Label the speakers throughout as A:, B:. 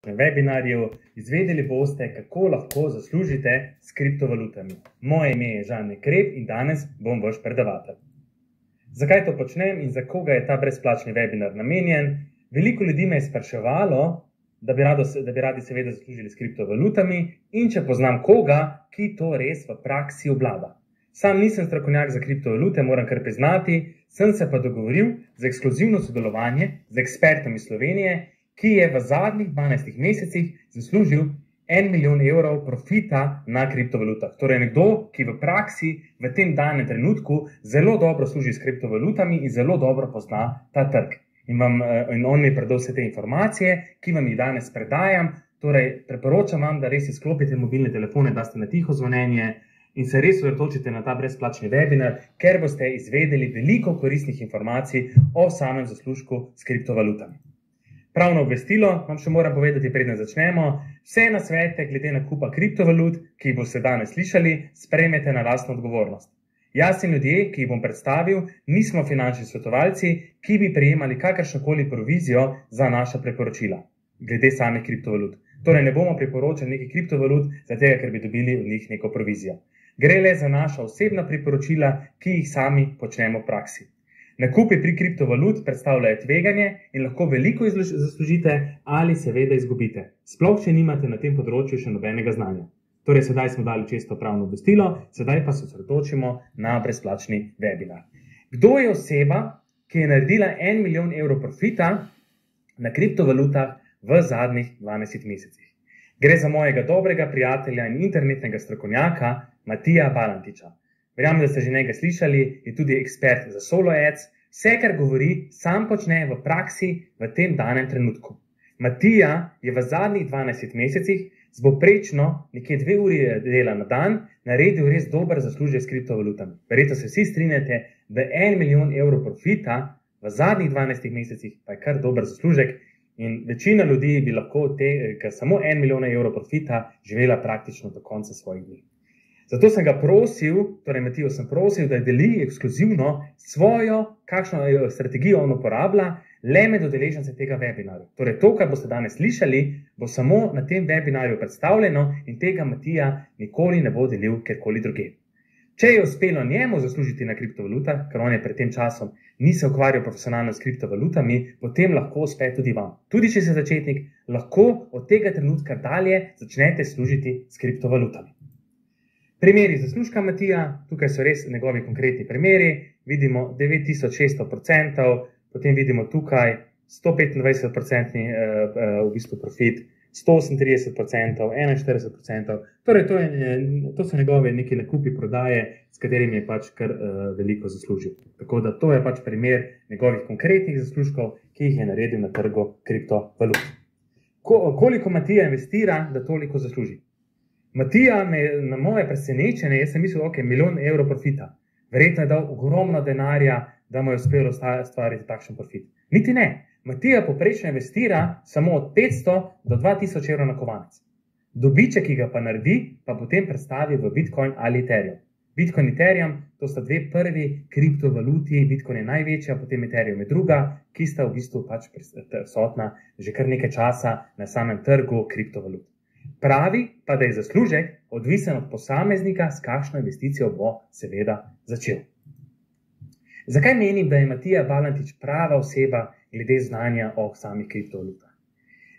A: Na webinarju izvedeli boste, kako lahko zaslužite s kriptovalutami. Moje ime je Žan Nekrep in danes bom vaš predavatelj. Zakaj to počnem in za koga je ta brezplačni webinar namenjen? Veliko ljudi me je spraševalo, da bi radi seveda zaslužili s kriptovalutami in če poznam koga, ki to res v praksi obvlada. Sam nisem strokovnjak za kriptovalute, moram kar priznati, sem se pa dogovoril za ekskluzivno sodelovanje z ekspertom iz Slovenije, ki je v zadnjih 12 mesecih zaslužil 1 milijon evrov profita na kriptovalutah. Torej nekdo, ki v praksi v tem danem trenutku zelo dobro služi s kriptovalutami in zelo dobro pozna ta trg. In on mi je predal vse te informacije, ki vam jih danes predajam. Torej priporočam vam, da res izklopite mobilne telefone, da ste na tiho zvonjenje in se res osredotočite na ta brezplačni webinar, ker boste izvedeli veliko koristnih informacij o samem zaslužku s kriptovalutami. Pravno obvestilo vam še moram povedati, preden začnemo. Vse nasvete glede nakupa kriptovalut, ki jih boste danes slišali, sprejmete na lastno odgovornost. Jaz in ljudje, ki jih bom predstavil, nismo finančni svetovalci, ki bi prejemali kakršnokoli provizijo za naša priporočila glede samih kriptovalut. Torej ne bomo priporočali nekih kriptovalut, zato ker bi dobili od njih neko provizijo. Gre le za naša osebna priporočila, ki jih sami počnemo v praksi. Nakupi pri kriptovalut predstavljajo tveganje in lahko veliko zaslužite ali seveda izgubite. Sploh, če nimate na tem področju še nobenega znanja. Torej, sedaj smo dali čisto pravno obvestilo, sedaj pa se osredotočimo na brezplačni webinar. Kdo je oseba, ki je naredila 1 milijon evrov profita na kriptovalutah v zadnjih 12 mesecih? Gre za mojega dobrega prijatelja in internetnega strokovnjaka Matija Balantiča. Verjamem, da ste že nekaj slišali, je tudi ekspert za solo ads. Vse, kar govori, sam počne v praksi v tem danem trenutku. Matija je v zadnjih 12 mesecih z povprečno nekje 2 uri dela na dan naredil res dober zaslužek s kriptovalutami. Verjetno se vsi strinjate, da 1 milijon evrov profita v zadnjih 12 mesecih pa je kar dober zaslužek in večina ljudi bi lahko od tega samo 1 milijon evrov profita živela praktično do konca svojih dni. Zato sem ga prosil, torej Matijo sem prosil, da deli ekskluzivno svojo, kakšno strategijo on uporablja, le med udeležence tega webinarja. Torej to, kar boste danes slišali, bo samo na tem webinarju predstavljeno in tega Matija nikoli ne bo delil kjerkoli druge. Če je uspelo njemu zaslužiti na kriptovalutah, ker on je pred tem časom ni se ukvarjal profesionalno s kriptovalutami, potem lahko uspe tudi vam. Tudi če ste začetnik, lahko od tega trenutka dalje začnete služiti s kriptovalutami. Primeri zaslužka Matija, tukaj so res njegovi konkretni primeri, vidimo 9600%, potem vidimo tukaj 125% v bistvu profit, 138%, 41%, torej to so njegove neki nakupi prodaje, s katerimi je pač kar veliko zaslužil. Tako da to je pač primer njegovih konkretnih zaslužkov, ki jih je naredil na trgu kriptovalut. Koliko Matija investira, da toliko zasluži? Matija me na moje presenečenje, jaz sem mislil, ok, 1 milijon evrov profita. Verjetno je dal ogromno denarja, da mu je uspelo stvariti takšen profit. Niti ne. Matija poprečno investira samo od 500 do 2000 evrov na kovanec. Dobiček, ki ga pa naredi, pa potem predstavi v Bitcoin ali Ethereum. Bitcoin in Ethereum, to sta dve prvi kriptovaluti, Bitcoin je največja, potem Ethereum je druga, ki sta v bistvu pač prisotna že kar nekaj časa na samem trgu kriptovalut. Pravi pa, da je zaslužek odvisen od posameznika, s kakšno investicijo bo seveda začel. Zakaj menim, da je Matija Balantič prava oseba glede znanja o samih kriptovalutah?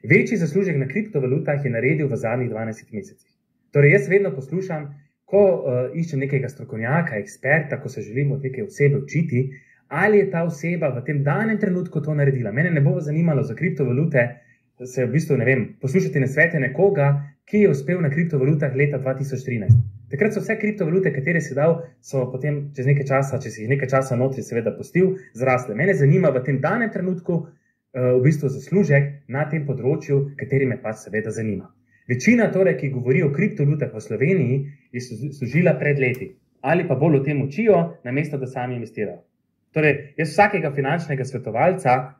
A: Večji zaslužek na kriptovalutah je naredil v zadnjih 12 mesecih. Torej jaz vedno poslušam, ko iščem nekega strokovnjaka, eksperta, ko se želim od neke osebe učiti, ali je ta oseba v tem danem trenutku to naredila. Mene ne bo zanimalo za kriptovalute, se v bistvu, ne vem, poslušati nasvete nekoga, ki je uspel na kriptovalutah leta 2013. Takrat so vse kriptovalute, katere si dal, so potem čez nekaj časa, če si jih nekaj časa notri seveda pustil, zrasle. Mene zanima v tem danem trenutku v bistvu zaslužek na tem področju, kateri me pač seveda zanima. Večina torej, ki govori o kriptovalutah v Sloveniji, je služila pred leti. Ali pa bolj o tem učijo, namesto da sami investirajo. Torej, jaz vsakega finančnega svetovalca,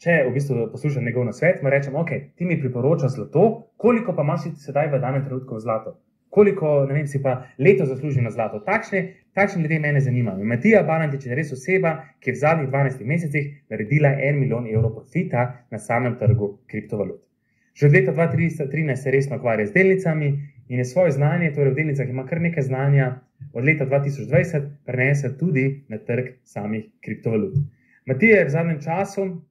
A: če v bistvu poslušam njegov nasvet, mu rečem, ok, ti mi priporočaš zlato, koliko pa imaš sedaj v danem trenutku v zlato? Koliko, ne vem, si pa leto zaslužil na zlato? Takšne ljudje mene zanimajo. Matija Balantič je res oseba, ki je v zadnjih 12 mesecih naredila 1 milijon evrov profita na samem trgu kriptovalut. Že od leta 2013 se resno ukvarja z delnicami in je svoje znanje, torej v delnicah ima kar nekaj znanja, od leta 2020 prenese tudi na trg samih kriptovalut. Matija je v zadnjem času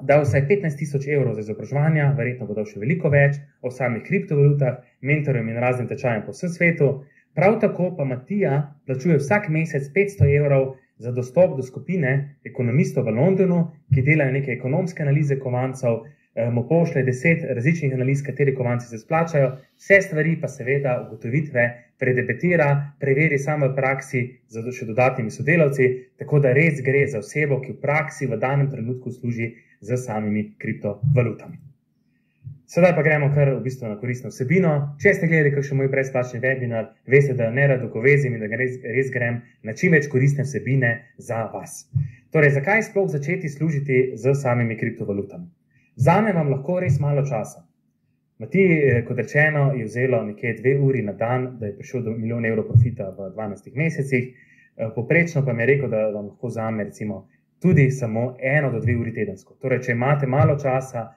A: dal vsaj 15.000 evrov za izobraževanja, verjetno bo dal še veliko več o samih kriptovalutah, mentorjem in raznim tečajem po vsem svetu. Prav tako pa Matija plačuje vsak mesec 500 evrov za dostop do skupine ekonomistov v Londonu, ki delajo neke ekonomske analize kovancev, mu pošlje 10 različnih analiz, kateri kovanci se splačajo, vse stvari pa seveda ugotovitve predebetira, preveri samo v praksi z še dodatnimi sodelavci, tako da res gre za osebo, ki v praksi v danem trenutku služi z samimi kriptovalutami. Sedaj pa gremo kar v bistvu na koristno vsebino. Če ste gledali kakšen moj brezplačni webinar, veste, da ne rad dolgovezim in da res grem na čim več koristne vsebine za vas. Torej, zakaj sploh začeti služiti z samimi kriptovalutami? Zame vam lahko res malo časa. Matiji, kot rečeno, je vzelo nekje 2 uri na dan, da je prišel do 1 milijon evrov profita v 12 mesecih. Poprečno pa mi je rekel, da vam lahko vzame recimo tudi samo 1 do 2 uri tedensko. Torej, če imate malo časa,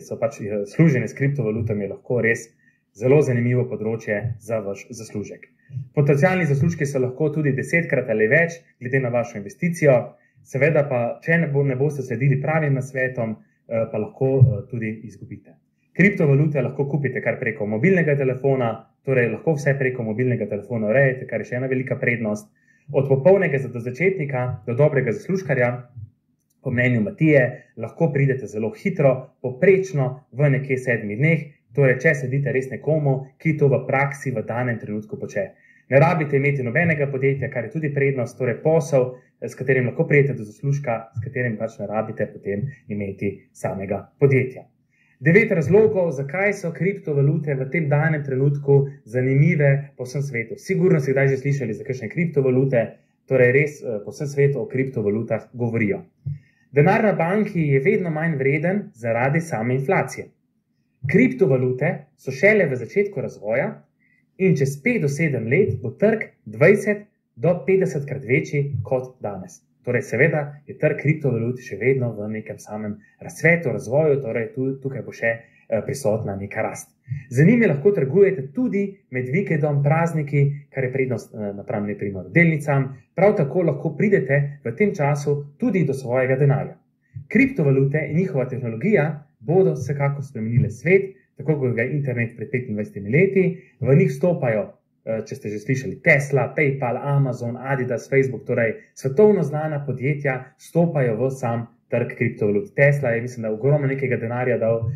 A: so pač služenje s kriptovalutami lahko res zelo zanimivo področje za vaš zaslužek. Potencialni zaslužki so lahko tudi 10-krat ali več, glede na vašo investicijo. Seveda pa, če ne boste sledili pravim nasvetom, pa lahko tudi izgubite. Kriptovalute lahko kupite kar preko mobilnega telefona, torej lahko vse preko mobilnega telefona urejate, kar je še ena velika prednost. Od popolnega do začetnika do dobrega zaslužkarja, po mnenju Matije, lahko pridete zelo hitro, poprečno v nekje 7 dneh, torej če sledite res nekomu, ki to v praksi v danem trenutku počne. Ne rabite imeti nobenega podjetja, kar je tudi prednost, torej posel, s katerim lahko prijete do zaslužka, s katerim pač ne rabite potem imeti samega podjetja. 9 razlogov, zakaj so kriptovalute v tem danem trenutku zanimive po vsem svetu. Sigurno ste kdaj že slišali za kakšne kriptovalute, torej res po vsem svetu o kriptovalutah govorijo. Denar na banki je vedno manj vreden zaradi same inflacije. Kriptovalute so šele v začetku razvoja in čez 5 do 7 let bo trg 20 do 50 krat večji kot danes. Torej, seveda je trg kriptovalut še vedno v nekem samem razcvetu, razvoju, torej tukaj bo še prisotna neka rast. Z njimi lahko trgujete tudi med vikendom, prazniki, kar je prednost napram neprimer delnicam, prav tako lahko pridete v tem času tudi do svojega denarja. Kriptovalute in njihova tehnologija bodo vsekako spremenile svet, tako kot ga je internet pred 25 leti, v njih vstopajo, če ste že slišali, Tesla, PayPal, Amazon, Adidas, Facebook, torej svetovno znana podjetja vstopajo v sam trg kriptovalut. Tesla je, mislim, da ogromno nekega denarja dal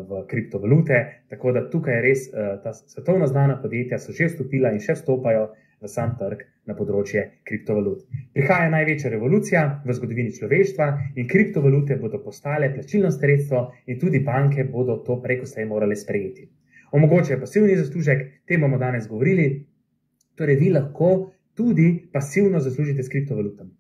A: v kriptovalute, tako da tukaj res ta svetovno znana podjetja so že vstopila in še vstopajo v sam trg na področje kriptovalut. Prihaja največja revolucija v zgodovini človeštva in kriptovalute bodo postale plačilno sredstvo in tudi banke bodo to preko slej morale sprejeti. Omogočajo pasivni zaslužek, tem bomo danes govorili, torej vi lahko tudi pasivno zaslužite s kriptovalutami.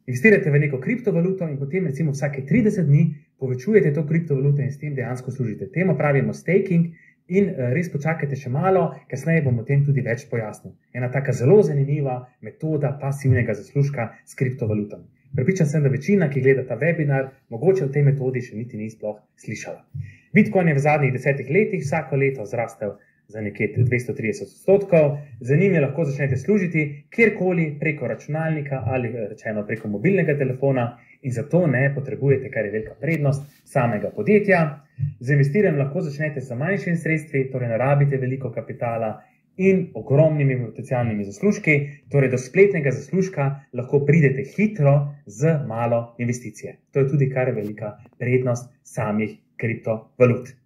A: Investirate v neko kriptovaluto in potem recimo vsake 30 dni povečujete to kriptovaluto in s tem dejansko služite. Temu pravimo staking in res počakajte še malo, kasneje bom o tem tudi več pojasnil. Ena taka zelo zanimiva metoda pasivnega zaslužka s kriptovalutami. Prepričan sem, da večina, ki gleda ta webinar, mogoče o tej metodi še niti ni sploh slišala. Bitcoin je v zadnjih 10 letih vsako leto zrastel za nekje 230%, za njim lahko začnete služiti kjerkoli preko računalnika ali rečeno preko mobilnega telefona in zato ne potrebujete, kar je velika prednost, samega podjetja. Z investiranjem lahko začnete z manjšimi sredstvi, torej ne rabite veliko kapitala in ogromnimi potencialnimi zaslužki, torej do spletnega zaslužka lahko pridete hitro z malo investicije. To je tudi kar velika prednost samih kriptovalut.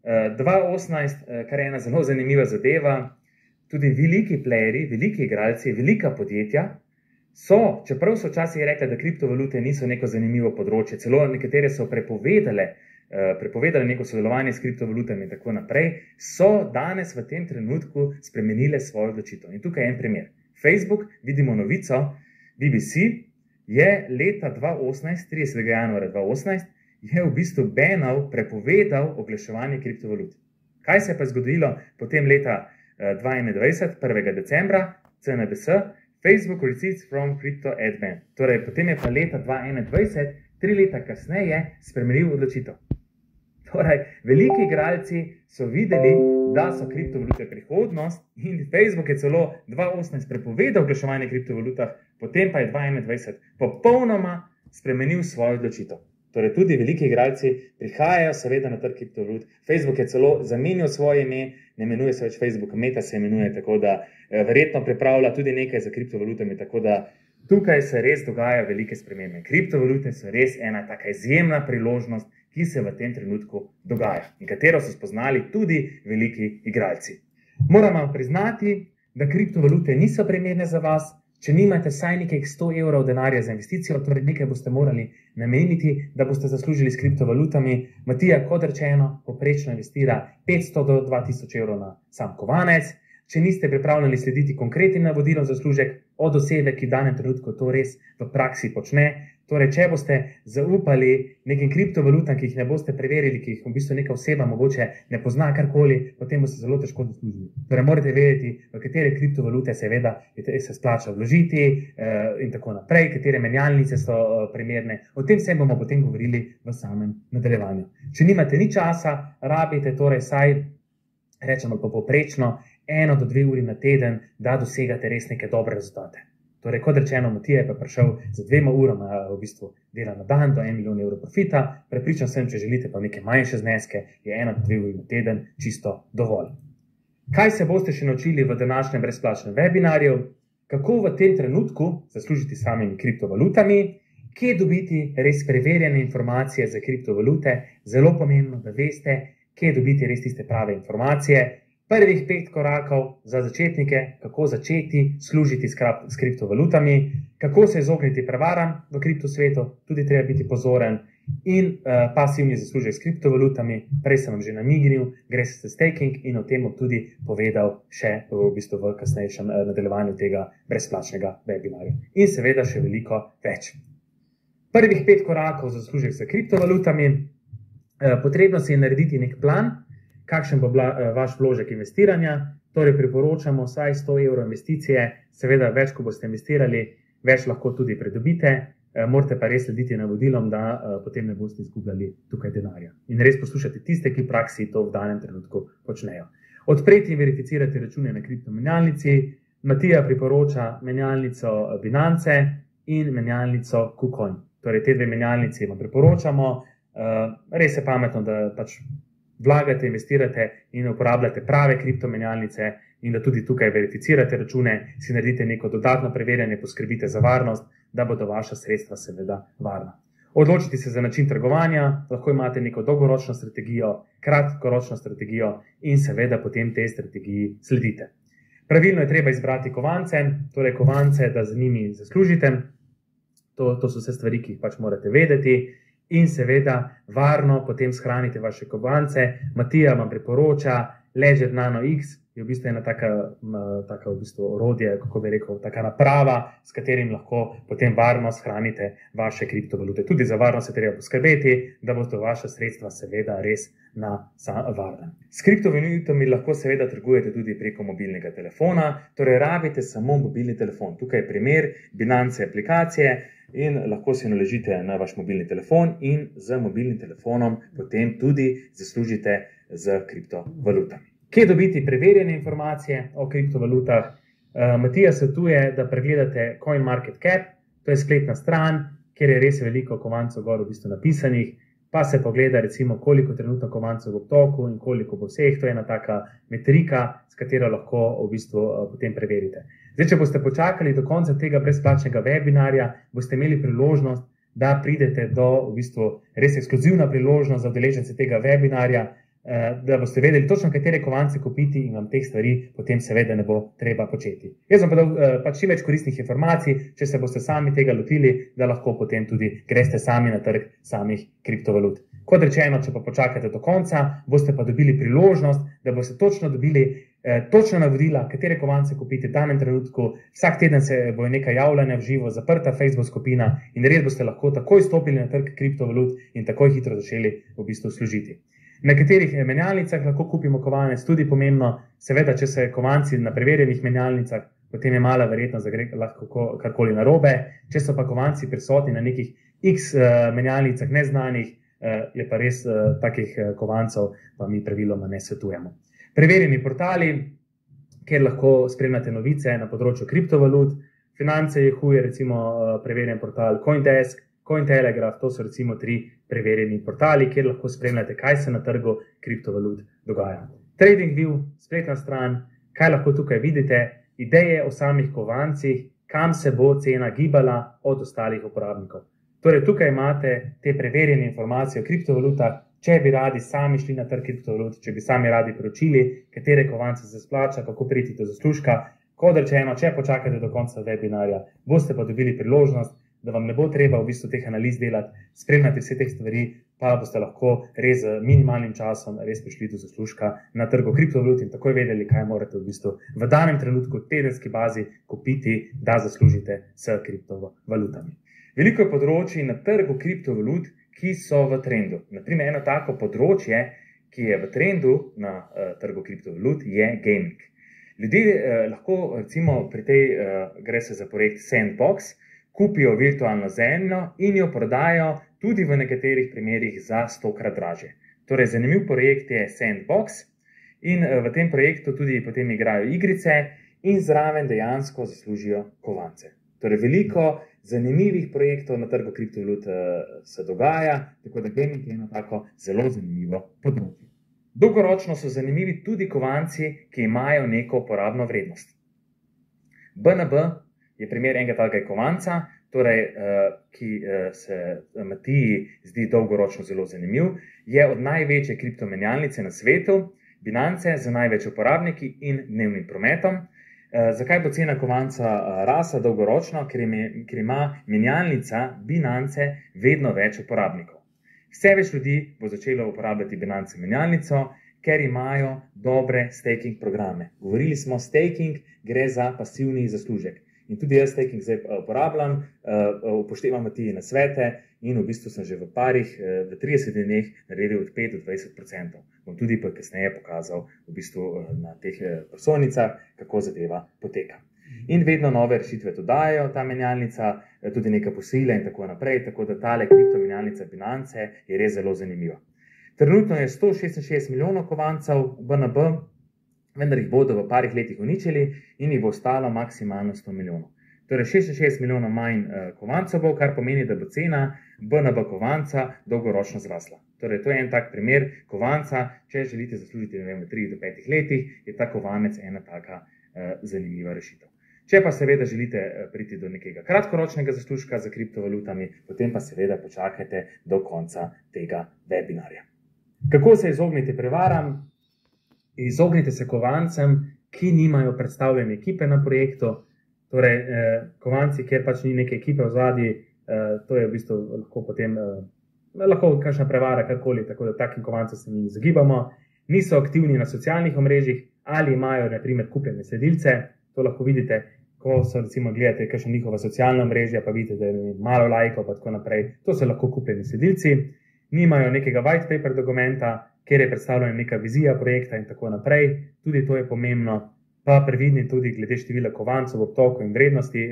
A: 2018, kar je ena zelo zanimiva zadeva, tudi veliki playeri, veliki igralci, velika podjetja so, čeprav so včasih rekli, da kriptovalute niso neko zanimivo področje, celo nekatere so prepovedali neko sodelovanje s kriptovalutami in tako naprej, so danes v tem trenutku spremenile svojo odločitev. In tukaj je en primer. Facebook, vidimo novico, BBC je leta 2018, 30. januarja 2018, je v bistvu prepovedal oglaševanje kriptovalut. Kaj se je pa zgodilo potem leta 2021, 1. decembra, CNBC, Facebook receipts from crypto ad ban. Torej, potem je pa leta 2021, 3 leta kasneje, spremenil odločitev. Torej, veliki igralci so videli, da so kriptovalute prihodnost in Facebook je celo 2018 prepovedal oglaševanje kriptovalutah, potem pa je 2021 popolnoma spremenil svojo odločitev. Torej, tudi veliki igralci prihajajo seveda na trg kriptovalut. Facebook je celo zamenjal svoje ime, ne imenuje se več Facebook, Meta se imenuje, tako da verjetno pripravlja tudi nekaj za kriptovalutami, tako da tukaj se res dogajajo velike spremembe. Kriptovalute so res ena taka izjemna priložnost, ki se v tem trenutku dogaja in katero so spoznali tudi veliki igralci. Moram vam priznati, da kriptovalute niso primerne za vas, če nimate vsaj nekaj 100 evrov denarja za investicijo, torej nekaj boste morali nameniti, da boste zaslužili s kriptovalutami. Matija, kot rečeno, poprečno investira 500 do 2000 evrov na sam kovanec. Če niste pripravljeni slediti konkretnim navodilom za zaslužek od osebe, ki v danem trenutku to res v praksi počne, torej če boste zaupali nekim kriptovalutam, ki jih ne boste preverili, ki jih v bistvu neka oseba mogoče ne pozna karkoli, potem boste zelo težko zaslužili. Torej morate vedeti, v katere kriptovalute seveda se splača vložiti in tako naprej, katere menjalnice so primerne. O tem vsem bomo potem govorili v samem nadaljevanju. Če nimate ni časa, rabite torej saj, rečemo pa poprečno, 1 do 2 uri na teden, da dosegate res neke dobre rezultate. Torej, kot rečeno, Matija je pa prišel za 2 urama v bistvu dela na dan do 1 milijon evrov profita. Prepričan sem, če želite pa neke manjše zneske, je 1 do 2 uri na teden čisto dovolj. Kaj se boste še naučili v današnjem brezplačnem webinarju? Kako v tem trenutku zaslužiti samimi kriptovalutami? Kje dobiti res preverjene informacije za kriptovalute? Zelo pomembno, da veste, kje dobiti res tiste prave informacije. Prvih 5 korakov za začetnike, kako začeti služiti s kriptovalutami, kako se izogniti prevaram v kriptosvetu, tudi treba biti pozoren in pasivni zaslužek s kriptovalutami. Prej sem vam že namignil, gre se za staking in o tem bom tudi povedal še v bistvu v kasnejšem nadaljevanju tega brezplačnega webinarja. In seveda še veliko več. Prvih 5 korakov za zaslužek s kriptovalutami. Potrebno si je narediti nek plan, kakšen bo vaš vložek investiranja, torej priporočamo vsaj 100 evrov investicije, seveda več, ko boste investirali, več lahko tudi pridobite, morate pa res slediti navodilom, da potem ne boste izgubljali tukaj denarja. In res poslušati tiste, ki v praksi to v danem trenutku počnejo. Odpreti in verificirati račune na kriptomenjalnici. Matija priporoča menjalnico Binance in menjalnico KuCoin. Torej, te 2 menjalnici vam priporočamo. Res je pametno, da pač vlagate, investirate in uporabljate prave kriptomenjalnice in da tudi tukaj verificirate račune, si naredite neko dodatno preverjanje, poskrbite za varnost, da bodo vaša sredstva seveda varna. Odločite se za način trgovanja, lahko imate neko dolgoročno strategijo, kratkoročno strategijo in seveda potem tej strategiji sledite. Pravilno je treba izbrati kovance, torej kovance, da z njimi zaslužite. To so vse stvari, ki jih pač morate vedeti. In seveda varno potem shranite vaše kovance. Matija vam priporoča Ledger Nano X, je v bistvu ena taka v bistvu orodje, kako bi rekel, taka naprava, s katerim lahko potem varno shranite vaše kriptovalute. Tudi za varnost je treba poskrbeti, da bodo vaša sredstva seveda res na varnem. S kriptovalutami lahko seveda trgujete tudi preko mobilnega telefona, torej rabite samo mobilni telefon. Tukaj je primer Binance aplikacije, in lahko si naložite na vaš mobilni telefon in z mobilnim telefonom potem tudi zaslužite z kriptovalutami. Kje dobiti preverjene informacije o kriptovalutah? Matija svetuje, da pregledate CoinMarketCap, to je spletna stran, kjer je res veliko kovancev gor v bistvu napisanih, pa se pogleda recimo, koliko trenutno kovancev v obtoku in koliko bo vseh. To je ena taka metrika, s katero lahko v bistvu potem preverite. Zdaj, če boste počakali do konca tega brezplačnega webinarja, boste imeli priložnost, da pridete do v bistvu res ekskluzivna priložnost za udeležence tega webinarja, da boste vedeli točno, katere kovance kupiti in vam teh stvari potem seveda ne bo treba početi. Jaz vam podal čim več koristnih informacij, če se boste sami tega lotili, da lahko potem tudi greste sami na trg samih kriptovalut. Kot rečeno, če pa počakate do konca, boste pa dobili priložnost, da boste točno dobili točna navodila, katere kovance kupiti v danem trenutku. Vsak teden se bo nekaj javljanja v živo, zaprta Facebook skupina in res boste lahko takoj stopili na trg kriptovalut in takoj hitro začeli v bistvu služiti. Na katerih menjalnicah lahko kupimo kovanec, tudi pomembno, seveda, če so kovanci na preverjenih menjalnicah, potem je mala verjetnost, da gre lahko karkoli narobe. Če so pa kovanci prisotni na nekih X menjalnicah neznanih, je pa res takih kovancev, pa mi praviloma ne svetujemo. Preverjeni portali, kjer lahko spremljate novice na področju kriptovalut, Finance je huje, recimo preverjen portal CoinDesk, Cointelegraph, to so recimo 3 preverjeni portali, kjer lahko spremljate, kaj se na trgu kriptovalut dogaja. TradingView, spletna stran, kaj lahko tukaj vidite, ideje o samih kovancih, kam se bo cena gibala od ostalih uporabnikov. Torej, tukaj imate te preverjene informacije o kriptovalutah, če bi radi sami šli na trg kriptovalut, če bi sami radi preučili, katere kovance se splača, kako priti do zaslužka. Kot rečeno, če počakate do konca webinarja, boste pa dobili priložnost, da vam ne bo treba v bistvu teh analiz delati, spremljati vse teh stvari, pa boste lahko res z minimalnim časom res prišli do zaslužka na trgu kriptovalut in takoj vedeli, kaj morate v bistvu v danem trenutku v tedenski bazi kupiti, da zaslužite s kriptovalutami. Veliko je področji na trgu kriptovalut, ki so v trendu. Naprimer, eno tako področje, ki je v trendu na trgu kriptovalut, je gaming. Ljudje lahko, recimo, pri tej gre se za projekt Sandbox, kupijo virtualno zemljo in jo prodajo tudi v nekaterih primerih za 100-krat dražje. Torej, zanimiv projekt je Sandbox in v tem projektu tudi potem igrajo igrice in zraven dejansko zaslužijo kovance. Torej, veliko zanimivih projektov na trgu kriptovalut se dogaja, tako da gaming je eno tako zelo zanimivo področje. Dolgoročno so zanimivi tudi kovanci, ki imajo neko uporabno vrednost. BNB je primer enega takega kovanca, torej, ki se Matiji zdi dolgoročno zelo zanimiv, je od največje kriptomenjalnice na svetu, Binance z največ uporabniki in dnevnim prometom. Zakaj bo cena kovanca rasla dolgoročno? Ker ima menjalnica Binance vedno več uporabnikov. Vse več ljudi bo začelo uporabljati Binance menjalnico, ker imajo dobre staking programe. Govorili smo, staking gre za pasivni zaslužek. In tudi jaz staking zdaj uporabljam, upoštevam Matiji nasvete in v bistvu sem že v 30 dneh naredil od 5 do 20%. Bom tudi pa kasneje pokazal v bistvu na teh prosojnicah, kako zadeva poteka. In vedno nove rešitve dodajajo ta menjalnica, tudi neka posojila in tako naprej, tako da tale kriptomenjalnica Binance je res zelo zanimiva. Trenutno je 166 milijonov kovancev BNB, vendar jih bodo v parih letih uničili in jih bo ostalo maksimalno 100 milijonov. Torej 66 milijonov manj kovancev bo, kar pomeni, da bo cena BNB kovanca dolgoročno zrasla. Torej, to je en tak primer kovanca, če želite zaslužiti v 3 do 5 letih, je ta kovanec ena taka zanimiva rešitev. Če pa seveda želite priti do nekega kratkoročnega zaslužka za kriptovalutami, potem pa seveda počakajte do konca tega webinarja. Kako se izogniti prevaram? Izognite se kovancem, ki nimajo predstavljene ekipe na projektu. Torej, kovanci, kjer pač ni neke ekipe v zadnji, to je v bistvu lahko potem lahko kakšna prevara, karkoli, tako da takim kovancem se mi izogibamo. Niso aktivni na socialnih omrežjih ali imajo, na primer, kupljene sledilce. To lahko vidite, ko so recimo gledate kakšna njihova socialna omrežja, pa vidite, da je malo lajkov pa tako naprej. To so lahko kupljeni sledilci. Nimajo nekega white paper dokumenta, kjer je predstavljena neka vizija projekta in tako naprej. Tudi to je pomembno. Pa previdni tudi glede števila kovancev v obtoku in vrednosti.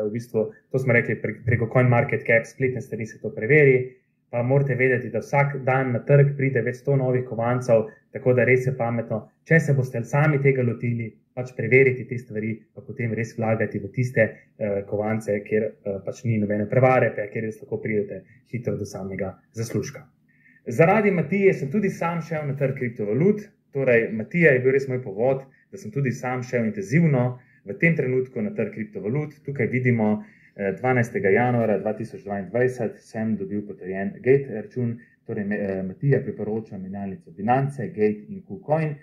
A: V bistvu, to smo rekli preko CoinMarketCap, spletne strani se to preveri. Pa morate vedeti, da vsak dan na trg pride več 100 novih kovancev, tako da res je pametno, če se boste sami tega lotili, pač preveriti te stvari, pa potem res vlagati v tiste kovance, kjer pač ni nobene prevare, pa kjer res lahko pridete hitro do samega zaslužka. Zaradi Matije sem tudi sam šel na trg kriptovalut, torej Matija je bil res moj povod, da sem tudi sam šel intenzivno v tem trenutku na trg kriptovalut. Tukaj vidimo 12. januara 2022 sem dobil potrjen Gate račun, torej Matija priporoča menjalnico Binance, Gate in KuCoin.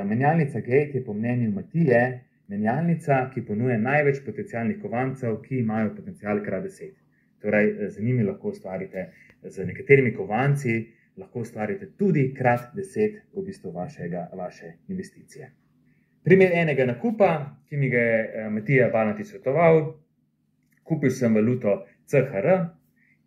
A: Menjalnica Gate je po mnenju Matije menjalnica, ki ponuja največ potencialnih kovancev, ki imajo potencial krat 10. Torej, z njimi lahko ustvarite, z nekaterimi kovanci lahko ustvarite tudi krat 10 v bistvu vaše investicije. Primer enega nakupa, ki mi ga je Matija Balnatič svetoval. Kupil sem valuto CHR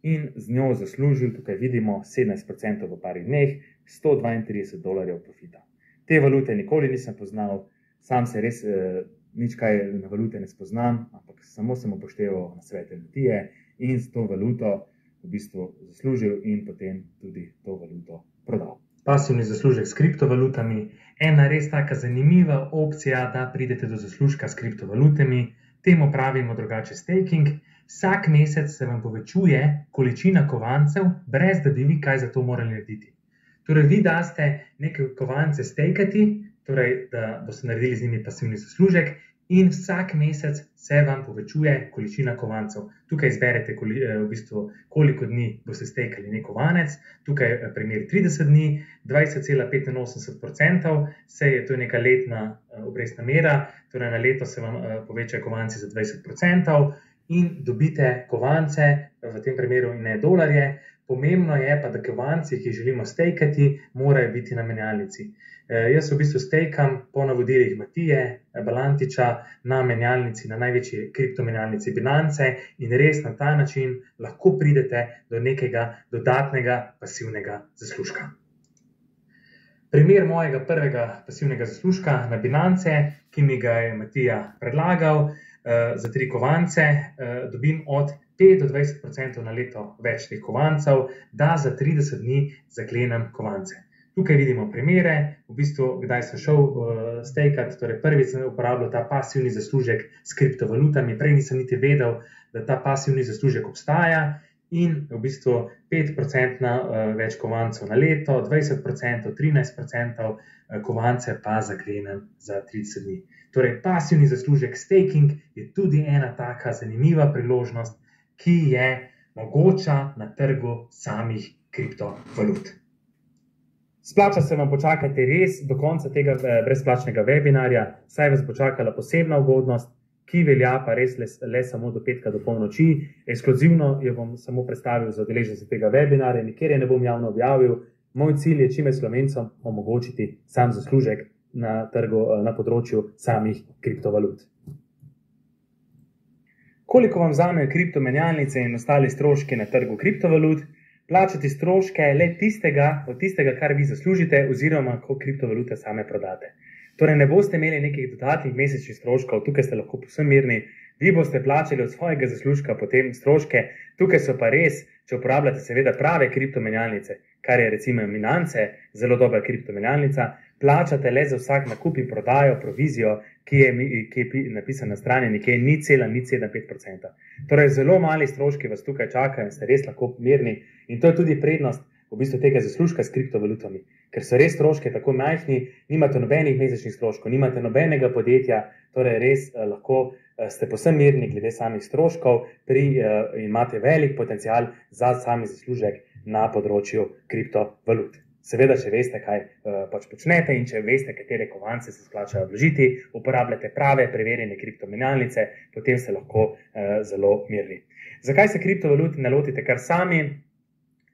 A: in z njo zaslužil, tukaj vidimo, 17% v parih dneh, $132 profita. Te valute nikoli nisem poznal, sam se res nič kaj na valute ne spoznam, ampak samo sem upošteval nasvete Matije in s to valuto v bistvu zaslužil in potem tudi to valuto prodal. Pasivni zaslužek s kriptovalutami, ena res taka zanimiva opcija, da pridete do zaslužka s kriptovalutami, temu pravimo drugače staking. Vsak mesec se vam povečuje količina kovancev, brez da bi vi kaj za to morali narediti. Torej, vi daste neke kovance stakati, torej, da boste naredili z njimi pasivni zaslužek in vsak mesec se vam povečuje količina kovancev. Tukaj izberete koliko dni boste stakali nek kovanec, tukaj primer 30 dni, 20,85%, to je neka letna obrestna mera, torej na leto se vam povečajo kovanci za 20% in dobite kovance, v tem primeru in ne dolarje. Pomembno je pa, da kovanci, ki želimo stakati, morajo biti na menjalnici. Jaz v bistvu stakam po navodilih Matije Balantiča na menjalnici, na največji kriptomenjalnici Binance in res na ta način lahko pridete do nekega dodatnega pasivnega zaslužka. Primer mojega prvega pasivnega zaslužka na Binance, ki mi ga je Matija predlagal, za 3 kovance dobim od 5 do 20% na leto več teh kovancev, da za 30 dni zaklenem kovance. Tukaj vidimo primere, v bistvu, kdaj sem šel stakati, torej prvič sem uporabljal ta pasivni zaslužek s kriptovalutami, prej nisem niti vedel, da ta pasivni zaslužek obstaja in v bistvu 5% več kovancev na leto, 20%, 13% kovance pa zaklenem za 30 dni. Torej, pasivni zaslužek staking je tudi ena taka zanimiva priložnost, ki je mogoča na trgu samih kriptovalut. Splača se vam počakati res do konca tega brezplačnega webinarja, saj vas bo čakala posebna ugodnost, ki velja pa res le samo do petka do polnoči. Ekskluzivno jo bom samo predstavil za udeležence tega webinarja, nikjer je ne bom javno objavil. Moj cilj je čim več Slovencem omogočiti sam zaslužek na trgu, na področju samih kriptovalut. Koliko vam vzamejo kriptomenjalnice in ostali stroški na trgu kriptovalut? Plačati stroške le od tistega, kar vi zaslužite, oziroma ko kriptovalute same prodate. Torej, ne boste imeli nekih dodatnih mesečnih stroškov, tukaj ste lahko povsem mirni, vi boste plačali od svojega zaslužka potem stroške, tukaj so pa res, če uporabljate seveda prave kriptomenjalnice, kar je recimo Binance, zelo dobra kriptomenjalnica, plačate le za vsak nakup in prodajo provizijo, ki je napisana na strani nekje 0,075%. Torej, zelo mali stroški vas tukaj čakajo in ste res lahko mirni. In to je tudi prednost v bistvu tega zaslužka s kriptovalutami, ker so res stroški tako majhni, nimate nobenih mesečnih stroškov, nimate nobenega podjetja, torej res lahko ste povsem mirni glede samih stroškov in imate velik potencial za sami zaslužek na področju kriptovalut. Seveda, če veste, kaj počnete in če veste, katere kovance se splačajo vložiti, uporabljate prave, preverjene kriptomenjalnice, potem ste lahko zelo mirni. Zakaj se kriptovalut ne lotite kar sami?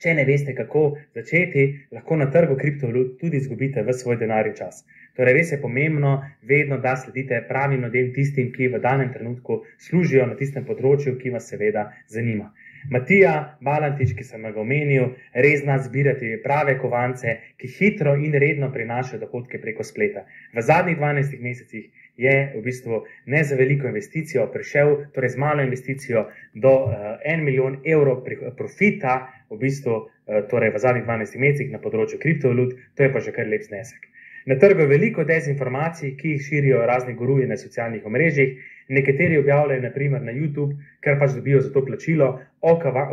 A: Če ne veste, kako začeti, lahko na trgu kriptovalut tudi izgubite v svoj denar in čas. Torej, res je pomembno vedno, da sledite pravim ljudem, tistim, ki v danem trenutku služijo na tistem področju, ki vas seveda zanima. Matija Balantič, ki sem ga omenil, res zna zbirati prave kovance, ki hitro in redno prinašajo dohodke preko spleta. V zadnjih 12 mesecih je v bistvu ne za veliko investicijo prišel, torej z malo investicijo do 1 milijon evrov profita, v bistvu torej v zadnjih 12 mesecih na področju kriptovalut, to je pa že kar lep znesek. Na trgu je veliko dezinformacij, ki jih širijo razni guruji na socialnih omrežjih. Nekateri objavljajo naprimer na YouTube, ker pač dobijo za to plačilo, o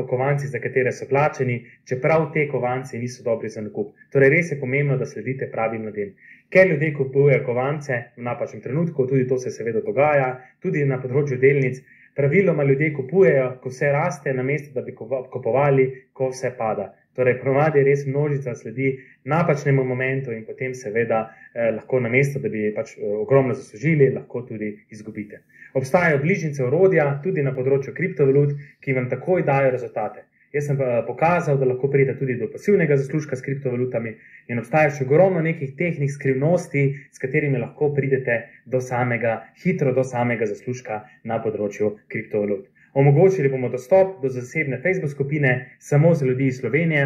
A: kovancih, za katere so plačeni, čeprav te kovance niso dobri za nakup. Torej, res je pomembno, da sledite pravim ljudem. Ker ljudje kupujejo kovance v napačnem trenutku, tudi to se seveda dogaja, tudi na področju delnic, praviloma ljudje kupujejo, ko vse raste, namesto da bi kupovali, ko vse pada. Torej, ponavadi res množica sledi napačnemu momentu in potem seveda lahko namesto, da bi pač ogromno zaslužili, lahko tudi izgubite. Obstajajo bližnjice orodja, tudi na področju kriptovalut, ki vam takoj dajo rezultate. Jaz sem pokazal, da lahko pridete tudi do pasivnega zaslužka s kriptovalutami in obstaja še ogromno nekih tehnik skrivnosti, s katerimi lahko pridete hitro do samega zaslužka na področju kriptovalut. Omogočili bomo dostop do zasebne Facebook skupine samo za ljudi iz Slovenije,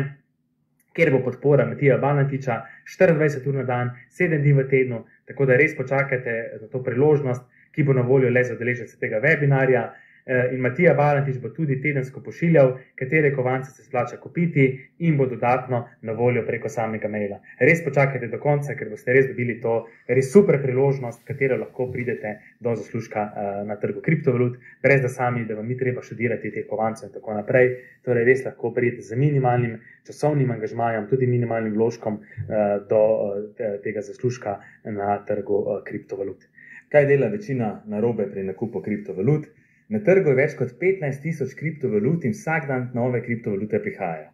A: kjer bo podpora Matija Balantiča 24 ur na dan, 7 dni v tednu, tako da res počakajte na to priložnost, ki bo na voljo le za udeležence tega webinarja. in Matija Balantič bo tudi tedensko pošiljal, katere kovance se splača kupiti in bo dodatno na voljo preko samega maila. Res počakajte do konca, ker boste res dobili to res super priložnost, katero lahko pridete do zaslužka na trgu kriptovalut, brez da sami, da vam ni treba študirati teh kovancev in tako naprej. Torej res lahko pridete z minimalnim časovnim angažmajem, tudi minimalnim vložkom do tega zaslužka na trgu kriptovalut. Kaj dela večina narobe pri nakupu kriptovalut? Na trgu je več kot 15.000 kriptovalut in vsak dan nove kriptovalute prihajajo.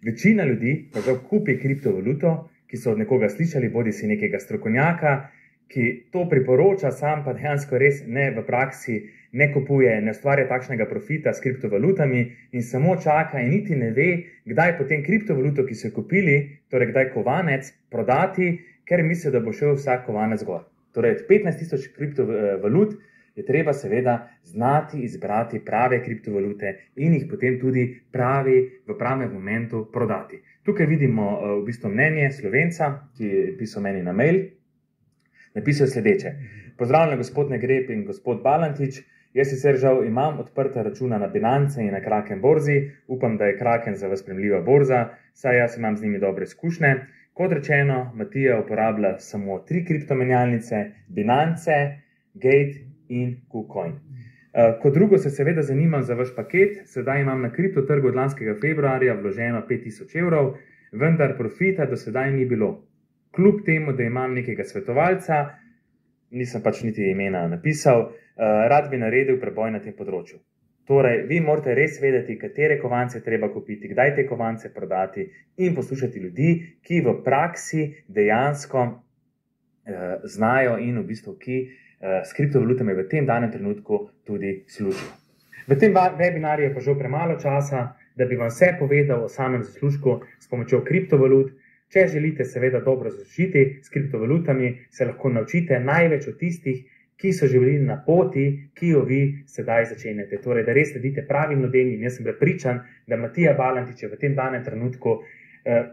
A: Večina ljudi pa žal kupi kriptovaluto, ki so od nekoga slišali, bodi si nekega strokovnjaka, ki to priporoča, sam pa dejansko res ne v praksi ne kupuje, ne ustvarja takšnega profita s kriptovalutami in samo čaka in niti ne ve, kdaj potem kriptovaluto, ki so jo kupili, torej kdaj kovanec, prodati, ker misli, da bo šel vsak kovanec gor. Torej, od 15.000 kriptovalut je treba seveda znati izbrati prave kriptovalute in jih potem tudi v pravem momentu prodati. Tukaj vidimo v bistvu mnenje Slovenca, ki je pisal meni na mail. Napisal sledeče. Pozdravljeni gospod Negreb in gospod Balantič. Jaz sicer žal imam odprta računa na Binance in na Kraken borzi. Upam, da je Kraken za vas sprejemljiva borza, saj jaz imam z njimi dobre izkušnje. Kot rečeno, Matija uporablja samo 3 kriptomenjalnice, Binance, Gate in KuCoin. Kot drugo se seveda zanimam za vaš paket. Sedaj imam na kriptotrgu od lanskega februarja vloženo 5.000 evrov, vendar profita do sedaj ni bilo. Kljub temu, da imam nekega svetovalca, nisem pač niti imena napisal, rad bi naredil preboj na tem področju. Torej, vi morate res vedeti, katere kovance treba kupiti, kdaj te kovance prodati in poslušati ljudi, ki v praksi dejansko znajo in v bistvu ki s kriptovalutami v tem danem trenutku tudi služijo. V tem webinarju je pa žal premalo časa, da bi vam vse povedal o samem zaslužku s pomočjo kriptovalut. Če želite seveda dobro zaslužiti s kriptovalutami, se lahko naučite največ od tistih, ki so že bili na poti, ki jo vi sedaj začenjate. Torej, da res sledite pravim ljudem in jaz sem prepričan, da Matija Balantič je v tem danem trenutku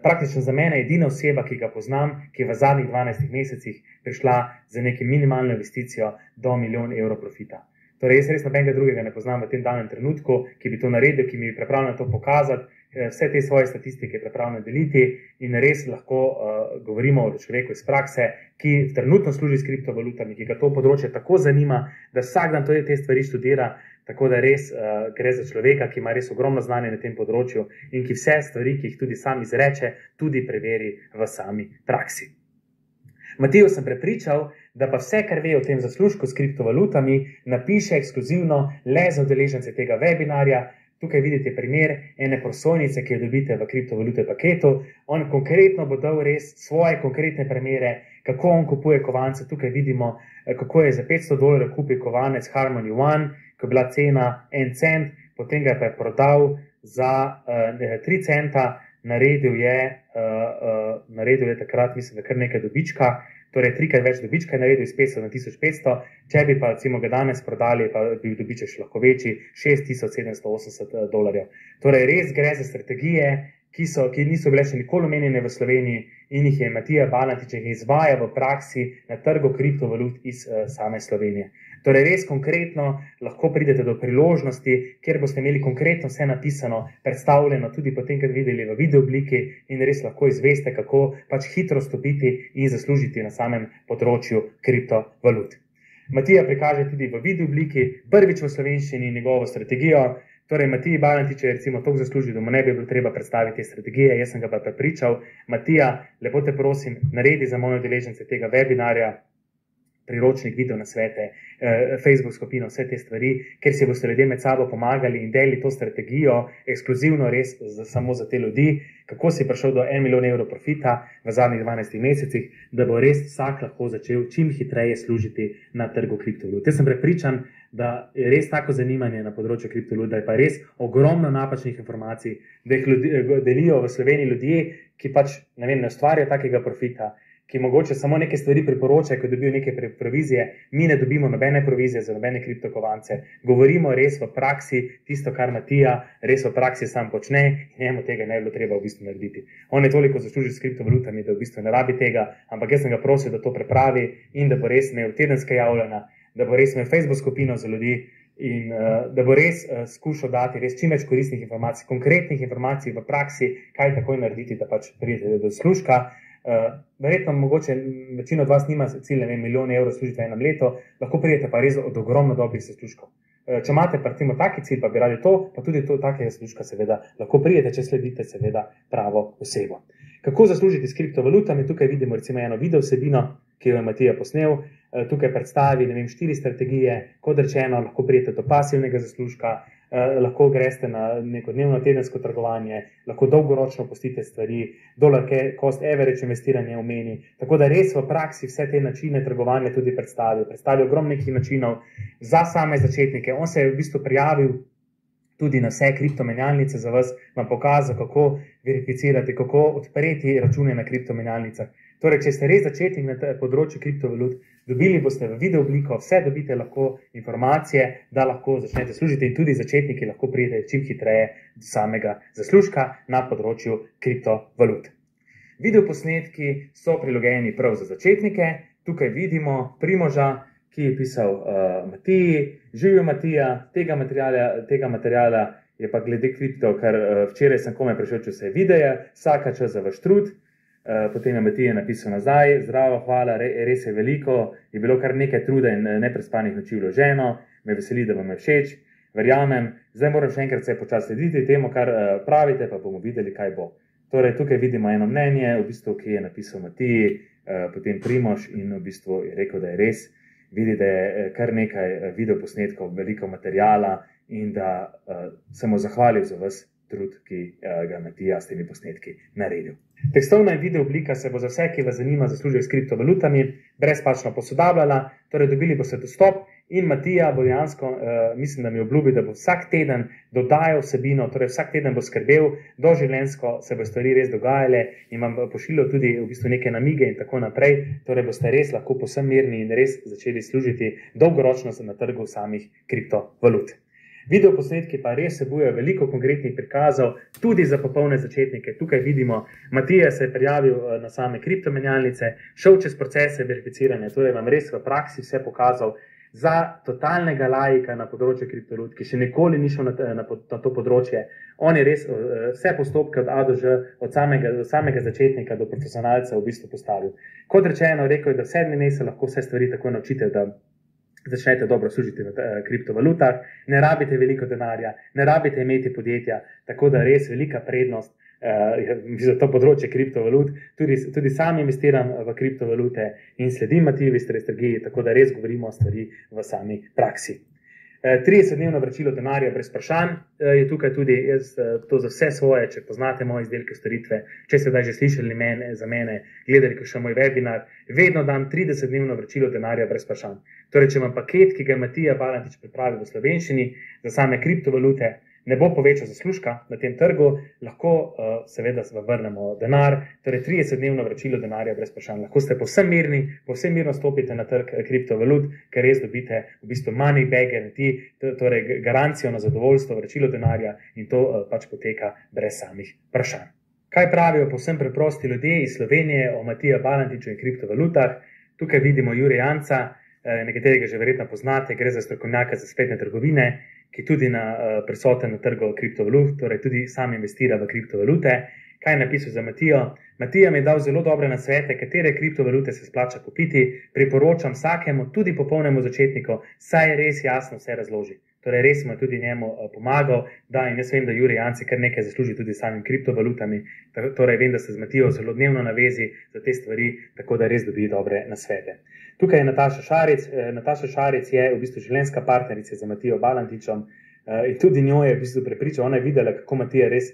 A: praktično za mene edina oseba, ki ga poznam, ki je v zadnjih 12 mesecih prišla za neko minimalno investicijo do 1 milijon evrov profita. Torej, jaz res nobenega drugega ne poznam v tem danem trenutku, ki bi to naredil, ki mi je pripravljen to pokazati, vse te svoje statistike je pripravljen deliti in res lahko govorimo o človeku iz prakse, ki trenutno služi s kriptovalutami, ki ga to področje tako zanima, da vsak dan te stvari študira, tako da res gre za človeka, ki ima res ogromno znanja na tem področju in ki vse stvari, ki jih tudi sam izreče, tudi preveri v sami praksi. Matijo sem prepričal, da pa vse, kar ve o tem zaslužku s kriptovalutami, napiše ekskluzivno le za udeležence tega webinarja. Tukaj vidite primer ene prosojnice, ki jo dobite v kriptovalute paketu. On konkretno bo dal res svoje konkretne primere, kako on kupuje kovance. Tukaj vidimo, kako je za $500 kupil kovanec Harmony One, ko je bila cena 1 cent, potem ga je prodal za 3 centa, naredil je takrat, mislim, da kar nekaj dobička, torej 3-krat več dobička je naredil iz 500 na 1500, če bi pa recimo ga danes prodali, pa bi dobiček še lahko večji, $6.780. Torej res gre za strategije, ki niso bile še nikoli omenjene v Sloveniji in jih je Matija Balantič izvaja v praksi na trgu kriptovalut iz same Slovenije. Torej res konkretno lahko pridete do priložnosti, kjer boste imeli konkretno vse napisano, predstavljeno tudi potem, kad videli v video obliki in res lahko izveste, kako pač hitro stopiti in zaslužiti na samem področju kriptovalut. Matija prikaže tudi v video obliki prvič v slovenščini njegovo strategijo. Torej, Matiji Balantič je recimo toliko zaslužil, da mu ne bi bilo treba predstaviti te strategije, jaz sem ga pa prepričal. Matija, lepo te prosim, naredi za moje udeležence tega webinarja priročnik, video nasvete, Facebook skupino, vse te stvari, ker si boste ljudje med sabo pomagali in delili to strategijo, ekskluzivno res samo za te ljudi, kako si prišel do 1 milijon evrov profita v zadnjih 12 mesecih, da bo res vsak lahko začel čim hitreje služiti na trgu kriptovalut. Jaz sem prepričan, da je res tako zanimanje na področju kriptovalut, da je pa res ogromno napačnih informacij, da jih delijo v Sloveniji ljudje, ki pač ne ustvarjajo takega profita, ki mogoče samo neke stvari priporočajo, ko dobijo neke provizije, mi ne dobimo nobene provizije za nobene kriptokovance. Govorimo res v praksi tisto, kar Matija res v praksi sam počne in njemu tega ne bi bilo treba v bistvu narediti. On je toliko zaslužil s kriptovalutami, da v bistvu ne rabi tega, ampak jaz sem ga prosil, da to prepravi in da bo res imel tedenska javljanja, da bo res imel Facebook skupino za ljudi in da bo res skušal dati res čim več koristnih informacij, konkretnih informacij v praksi, kaj takoj narediti, da pač pridete do zaslužka. Verjetno mogoče večina od vas nima cilj, ne vem, milijon evrov služiti v enem letu, lahko pridete pa res od ogromno dobrih zaslužkov. Če imate recimo taki cilj, pa bi radi to, pa tudi to takega zaslužka seveda lahko pridete, če sledite seveda pravo osebo. Kako zaslužiti s kriptovalutami? Tukaj vidimo recimo eno video vsebino, ki jo je Matija posnel. Tukaj predstavi, ne vem, 4 strategije, kot rečeno, lahko pridete do pasivnega zaslužka, lahko greste na neko dnevno tedensko trgovanje, lahko dolgoročno pustite stvari, dollar cost average investiranje omeni, tako da res v praksi vse te načine trgovanja tudi predstavi ogromno nekih načinov za same začetnike. On se je v bistvu prijavil tudi na vse kriptomenjalnice za vas, vam pokazal, kako verificirati, kako odpreti račune na kriptomenjalnicah. Torej, če ste res začetnik na področju kriptovalut, dobili boste v video obliko, vse dobite lahko informacije, da lahko začnete služiti in tudi začetniki lahko pridete čim hitreje do samega zaslužka na področju kriptovalut. Video posnetki so prilagojeni prav za začetnike. Tukaj vidimo Primoža, ki je pisal Matiji. Živijo Matija, tega materiala je pa glede kripto, ker včeraj sem komaj prišel čez vse videe, vsaka čas za vaš trud. Potem je Matija napisal nazaj, zdravo, hvala, res je veliko, je bilo kar nekaj truda in neprespanih noči vloženo, me veseli, da vam je všeč, verjamem, zdaj moram še enkrat se počasi slediti temu, kar pravite, pa bomo videli, kaj bo. Torej, tukaj vidimo eno mnenje, v bistvu, ki je napisal Matiji, potem Primož in v bistvu je rekel, da je res, vidi, da je kar nekaj videoposnetkov, veliko materijala in da se mu zahvalil za vas trud, ki ga Matija s temi posnetki naredil. Tekstovna in video oblika se bo za vse, ki vas zanima zaslužek s kriptovalutami, brezplačno posodabljala, torej dobili boste dostop in Matija bo dejansko, mislim, da mi obljubi, da bo vsak teden dodajal vsebino, torej vsak teden bo skrbel, doživljenjsko se bo stvari res dogajale in vam pošiljal tudi v bistvu neke namige in tako naprej, torej boste res lahko povsem mirni in res začeli služiti dolgoročno na trgu samih kriptovalut. Video posnetki pa res vsebujejo veliko konkretnih prikazov, tudi za popolne začetnike. Tukaj vidimo, Matija se je prijavil na same kriptomenjalnice, šel čez procese verificiranja, torej vam res v praksi vse pokazal za totalnega laika na področju kriptovalut, ki še nikoli ni šel na to področje. On je res vse postopke od A do Ž, od samega začetnika do profesionalca v bistvu postavil. Kot rečeno, rekel je, da v 7 dneh se lahko vse stvari tako naučite, da začnete dobro služiti v kriptovalutah, ne rabite veliko denarja, ne rabite imeti podjetja, tako da res velika prednost za to področje kriptovalut. Tudi sam investiram v kriptovalute in sledim Matijevi strategiji, tako da res govorimo o stvari v sami praksi. 30-dnevno vračilo denarja brez vprašanj je tukaj tudi, jaz to za vse svoje, če poznate moje izdelke, storitve, če ste zdaj že slišali za mene, gledali kakšen moj webinar, vedno dam 30-dnevno vračilo denarja brez vprašanj. Torej, če imam paket, ki ga je Matija Balantič pripravil v slovenščini za same kriptovalute, ne bo povečal zaslužka na tem trgu, lahko seveda vrnemo denar, torej 30-dnevno vračilo denarja brez vprašanj. Lahko ste povsem mirno stopite na trg kriptovalut, ker res dobite v bistvu money back guarantee, torej garancijo na zadovoljstvo, vračilo denarja in to pač poteka brez samih vprašanj. Kaj pravijo povsem preprosti ljudje iz Slovenije o Matija Balantiču in kriptovalutah? Tukaj vidimo Jure Janca, nekaterega že verjetno poznate, gre za strokovnjaka za spletne trgovine, ki tudi prisoten na trgu kriptovalut, torej tudi sam investira v kriptovalute. Kaj je napisal za Matijo? Matija mi je dal zelo dobre nasvete, katere kriptovalute se splača kupiti, priporočam vsakemu, tudi popolnemu začetniku, saj res jasno vse razloži. Torej res smo tudi njemu pomagal, in jaz vem, da Jure Janci kar nekaj zasluži tudi s samim kriptovalutami, torej vem, da se z Matijo zelo dnevno navezi za te stvari, tako da res dobi dobre nasvete. Tukaj je Nataša Šaric. Nataša Šaric je v bistvu življenjska partnerica za Matijo Balantičem in tudi njo je v bistvu prepričal, ona je videla, kako Matija res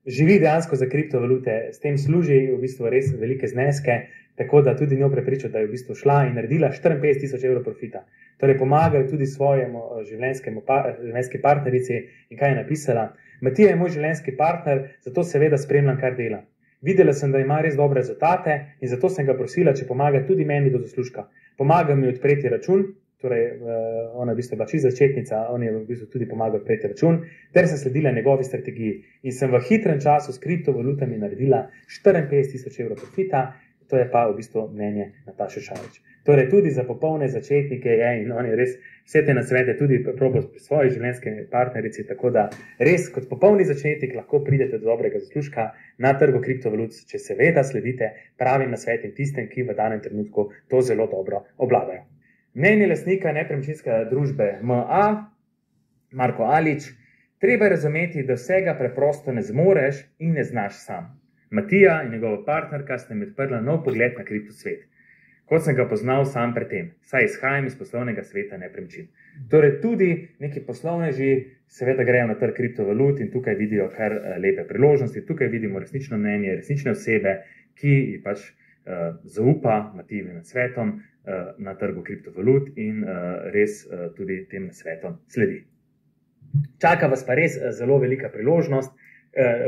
A: živi dejansko za kriptovalute, s tem služi v bistvu res velike zneske, tako da tudi njo prepričal, da je v bistvu šla in naredila 54.000 evrov profita. Torej pomagajo tudi svojemu življenjski partnerici in kaj je napisala. Matija je moj življenjski partner, zato seveda spremljam, kar dela. Videla sem, da ima res dobre rezultate in zato sem ga prosila, če pomaga tudi meni do zaslužka. Pomaga mi odpreti račun, torej ona je v bistvu bila čisto začetnica, on je v bistvu tudi pomagal odpreti račun, ter sem sledila njegovi strategiji in sem v hitrem času s kriptovalutami naredila 54.000 evrov profita, to je pa v bistvu mnenje Nataše Šarič. Torej, tudi za popolne začetnike je in oni res vse te nasvete tudi probajo pri svoji življenjski partnerici, tako da res kot popolni začetnik lahko pridete do dobrega zaslužka na trgu kriptovalut, če seveda sledite pravim nasvetim tistem, ki v danem trenutku to zelo dobro obvladajo. Mnenje lastnika nepremičninske družbe MA, Marko Alič: treba razumeti, da vsega preprosto ne zmoreš in ne znaš sam. Matija in njegova partnerka sta mi odprla nov pogled na kriptosvet, kot sem ga poznal sam predtem, saj izhajam iz poslovnega sveta nepremičnin. Torej tudi neki poslovneži seveda grejo na trg kriptovalut in tukaj vidijo kar lepe priložnosti, tukaj vidimo resnično mnenje, resnične osebe, ki pač zaupa Matijevim nasvetom na trgu kriptovalut in res tudi tem nasvetom sledi. Čaka vas pa res zelo velika priložnost.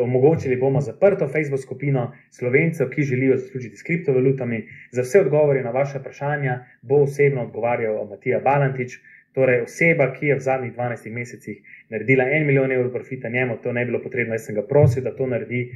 A: Omogočili bomo zaprto Facebook skupino Slovencev, ki želijo zaslužiti s kriptovalutami. Za vse odgovore na vaše vprašanja bo osebno odgovarjal Matija Balantič, torej oseba, ki je v zadnjih 12 mesecih naredila 1 milijon evrov profita, njemu to ne bilo potrebno, jaz sem ga prosil, da to naredi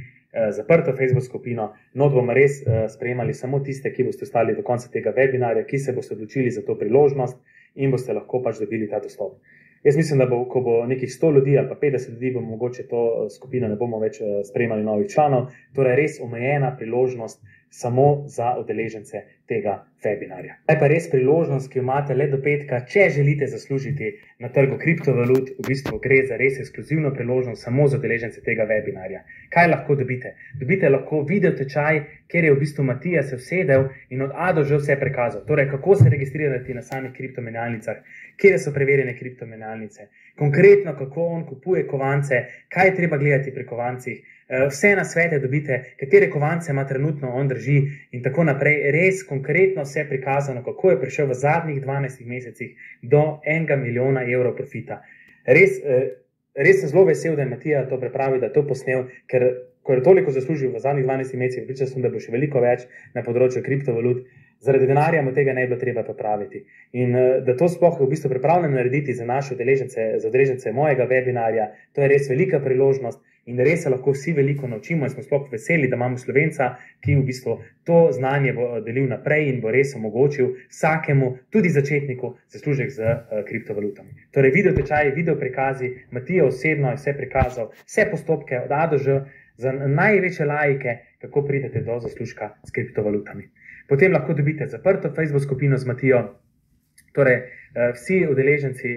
A: zaprto Facebook skupino. Not bomo res sprejemali samo tiste, ki boste ostali do konca tega webinarja, ki se boste odločili za to priložnost in boste lahko pač dobili ta dostop. Jaz mislim, da ko bo nekih 100 ljudi ali pa 50 ljudi, bomo mogoče to skupino ne bomo več sprejemali novih članov, torej res omejena priložnost samo za udeležence tega webinarja. Je pa res priložnost, ki jo imate le do petka, če želite zaslužiti na trgu kriptovalut, v bistvu gre za res ekskluzivno priložnost samo za udeležence tega webinarja. Kaj lahko dobite? Dobite lahko video tečaj, kjer je v bistvu Matija se usedel in od A do Ž vse prikazal. Torej, kako se registrirati na samih kriptomenjalnicah, kje so preverjene kriptomenjalnice, konkretno kako on kupuje kovance, kaj je treba gledati pri kovancih, vse nasvete dobite, katere kovance ima trenutno on drži in tako naprej. Res konkretno vse prikazano, kako je prišel v zadnjih 12 mesecih do 1 milijona evrov profita. Res sem zelo vesel, da je Matija to pripravil, da je to posnel, ker ko je toliko zaslužil v zadnjih 12 mesecih, pričal sem, da bo še veliko več na področju kriptovalut. Zaradi denarja mu tega ne bi bilo treba popraviti. In da to sploh v bistvu pripravljam narediti za naše udeležence, za udeležence mojega webinarja, to je res velika priložnost in res se lahko vsi veliko naučimo in smo sploh veseli, da imamo Slovenca, ki v bistvu to znanje bo delil naprej in bo res omogočil vsakemu, tudi začetniku, zaslužek z kriptovalutami. Torej video tečaji, video prikazi, Matija osebno je vse prikazal, vse postopke od A do Ž, za največje laike, kako pridete do zaslužka s kriptovalutami. Potem lahko dobite zaprto Facebook skupino z Matijo, torej vsi udeleženci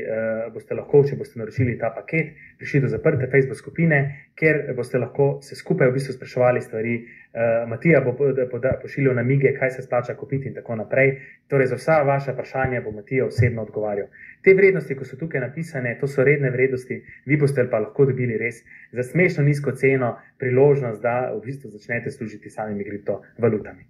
A: boste lahko, če boste naročili ta paket, prišli do zaprte Facebook skupine, kjer boste lahko se skupaj v bistvu spraševali stvari. Matija bo pošiljal namige, kaj se splača kupiti in tako naprej. Torej za vsa vaša vprašanja bo Matija osebno odgovarjal. Te vrednosti, ko so tukaj napisane, to so redne vrednosti, vi boste pa lahko dobili res za smešno nizko ceno priložnost, da v bistvu začnete služiti samimi kriptovalutami.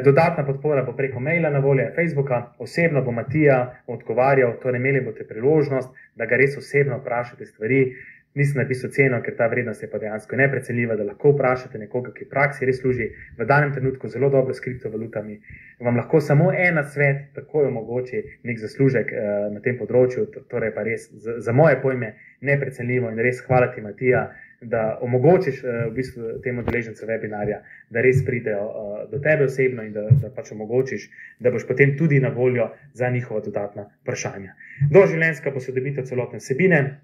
A: Dodatna podpora bo preko maila na voljo Facebooka, osebno bo Matija odgovarjal, torej imeli boste priložnost, da ga res osebno vprašate stvari. Nisem napisal ceno, ker ta vrednost je pa dejansko neprecenljiva, da lahko vprašate nekoga, ki v praksi res služi v danem trenutku zelo dobro s kriptovalutami. Vam lahko samo en nasvet takoj omogoči nek zaslužek na tem področju, torej pa res za moje pojme neprecenljivo in res hvala ti, Matija, da omogočiš v bistvu temu udeležencu webinarja, da res pridejo do tebe osebno in da pač omogočiš, da boš potem tudi na voljo za njihova dodatna vprašanja. Doživljenjska posodobitev celotne vsebine,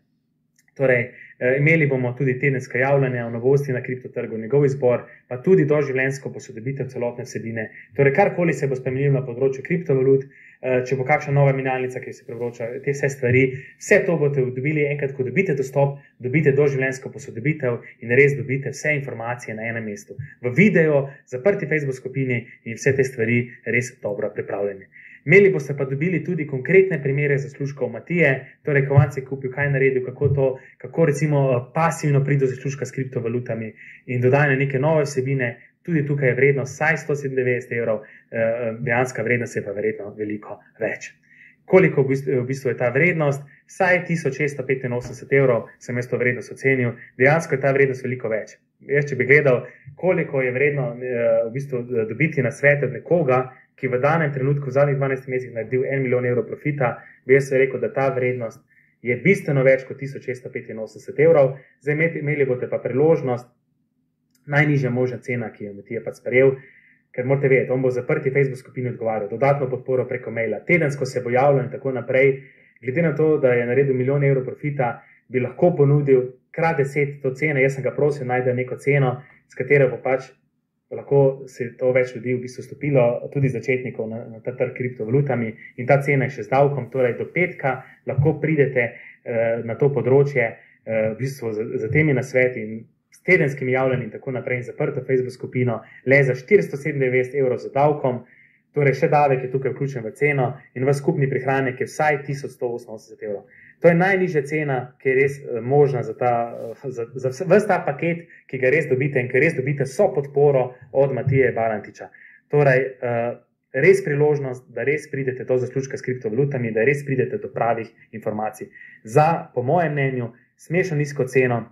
A: torej imeli bomo tudi tedenska javljanja o novosti na kriptotrgu, njegov izbor, pa tudi doživljenjsko posodobitev celotne vsebine. Torej karkoli se bo spremenilo na področju kriptovalut, če bo kakšna nova menjalnica, ki se prevroča, te vse stvari, vse to boste dobili enkrat, ko dobite dostop, dobite doživljenjsko posodobitev in res dobite vse informacije na enem mestu. V videu, zaprti Facebook skupini in vse te stvari res dobro pripravljene. Imeli boste pa dobili tudi konkretne primere zaslužkov Matije, torej kovanc je kupil, kaj naredil, kako recimo pasivno pride do zaslužka s kriptovalutami in dodajanje neke nove vsebine. Tudi tukaj je vrednost vsaj 197 evrov, dejanska vrednost je pa verjetno veliko več. Koliko v bistvu je ta vrednost? Vsaj 1685 evrov sem jaz to vrednost ocenil, dejansko je ta vrednost veliko več. Jaz, če bi gledal, koliko je vredno v bistvu dobiti nasvete od nekoga, ki v danem trenutku v zadnjih 12 mesecih naredil 1 milijon evrov profita, bi jaz rekel, da ta vrednost je bistveno več kot 1685 evrov. Zdaj imeli boste pa priložnost, najnižja možna cena, ki jo Matija pa sprejel, ker morate vedeti, on bo zaprti Facebook skupini odgovarjal, dodatno podporo preko maila, tedensko se bo javljal in tako naprej. Glede na to, da je naredil 1 milijon evrov profita, bi lahko ponudil krat 10 to cene. Jaz sem ga prosil, najde neko ceno, s katero bo pač lahko se to več ljudi v bistvu stopilo, tudi začetnikov na ta trg kriptovalutami, in ta cena je še z davkom, torej do petka lahko pridete na to področje v bistvu za temi nasveti in s tedenskimi javljanji in tako naprej in zaprto Facebook skupino le za 497 evrov z davkom, torej še davek je tukaj vključen v ceno in vaš skupni prihranek je vsaj 1188 evrov. To je najnižja cena, ki je res možna za ves ta paket, ki ga res dobite in ki res dobite so podporo od Matije Balantiča. Torej, res priložnost, da res pridete do zaslužka s kriptovalutami, da res pridete do pravih informacij. Za, po mojem mnenju, smešno nizko ceno,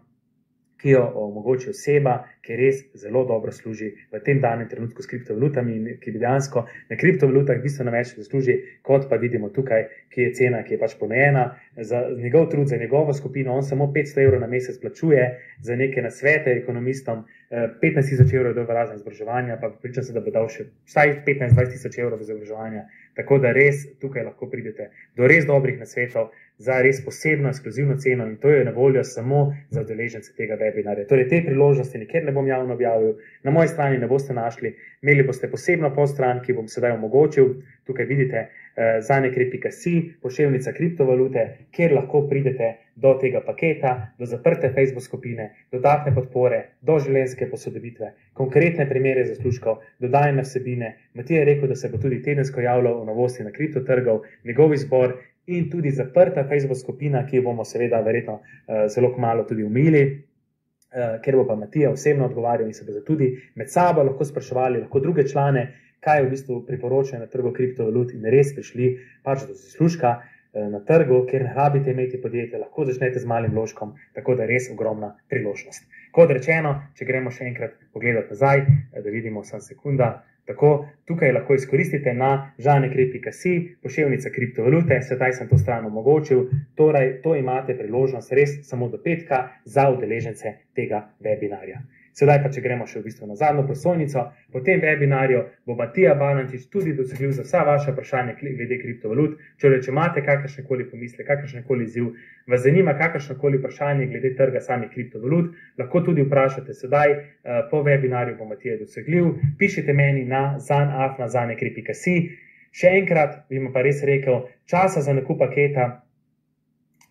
A: ki jo omogoči oseba, ki res zelo dobro služi v tem danem trenutku s kriptovalutami in ki dejansko na kriptovalutah bistveno več zasluži, kot pa vidimo tukaj, ki je cena, ki je pač ponujena. Za njegov trud, za njegovo skupino, on samo 500 evrov na mesec plačuje za neke nasvete ekonomistom, 15.000 evrov je v razne izobraževanja, pa pričam se, da bo dal še vsaj 15-20.000 evrov v izobraževanja. Tako da res tukaj lahko pridete do res dobrih nasvetov za res posebno, ekskluzivno ceno in to je na voljo samo za udeležence tega webinarja. Torej, te priložnosti nikjer ne bom javno objavil, na moji strani ne boste našli, imeli boste posebno podstran, ki bom sedaj omogočil. Tukaj vidite zanekrep.si, pošiljnica kriptovalute, kjer lahko pridete do tega paketa, do zaprte Facebook skupine, dodatne podpore, do življenjske posodobitve, konkretne primere zaslužkov, dodajne vsebine. Matija je rekel, da se bo tudi tedensko javljal o novosti na kriptotrgov, njegov izbor in tudi zaprta Facebook skupina, ki jo bomo seveda verjetno zelo kmalu tudi umili, ker bo pa Matija osebno odgovarjal in se bodo tudi med sabo lahko spraševali, lahko druge člane, kaj je v bistvu priporočajo na trgu kriptovalut in res prišli pač do zaslužka na trgu, kjer ne rabite imeti podjetja, lahko začnete z malim vložkom, tako da res ogromna priložnost. Kot rečeno, če gremo še enkrat pogledati nazaj, da vidimo samo sekunda, tako tukaj lahko izkoristite na zanekrep.si, pošiljnica kriptovalute, sedaj sem to stran omogočil, torej to imate priložnost res samo do petka za udeležence tega webinarja. Sedaj pa, če gremo še v bistvu na zadnjo prosojnico, po tem webinarju bo Matija Balantič tudi dosegljiv za vsa vaša vprašanja glede kriptovalut. Če imate kakršnekoli pomisle, kakršnekoli izziv, vas zanima kakršnekoli vprašanje glede trga samih kriptovalut, lahko tudi vprašate sedaj, po webinarju bo Matija dosegljiv, pišite meni na zan@zanekrep.si. Še enkrat bi pa res rekel, časa za nakup paketa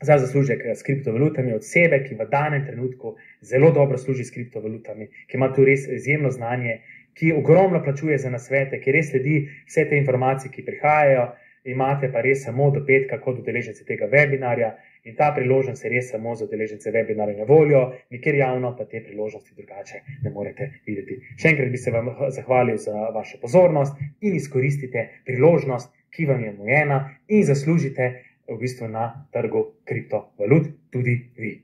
A: za zaslužek s kriptovalutami osebe, ki v danem trenutku zelo dobro služi s kriptovalutami, ki ima tu res izjemno znanje, ki ogromno plačuje za nasvete, ki res sledi vse te informacije, ki prihajajo, imate pa res samo do petka kot udeleženci tega webinarja in ta priložnost je res samo za udeležence webinarja na voljo, nikjer javno pa te priložnosti drugače ne morete videti. Še enkrat bi se vam zahvalil za vašo pozornost in izkoristite priložnost, ki vam je nujena in zaslužite v bistvu na trgu kriptovalut tudi vi.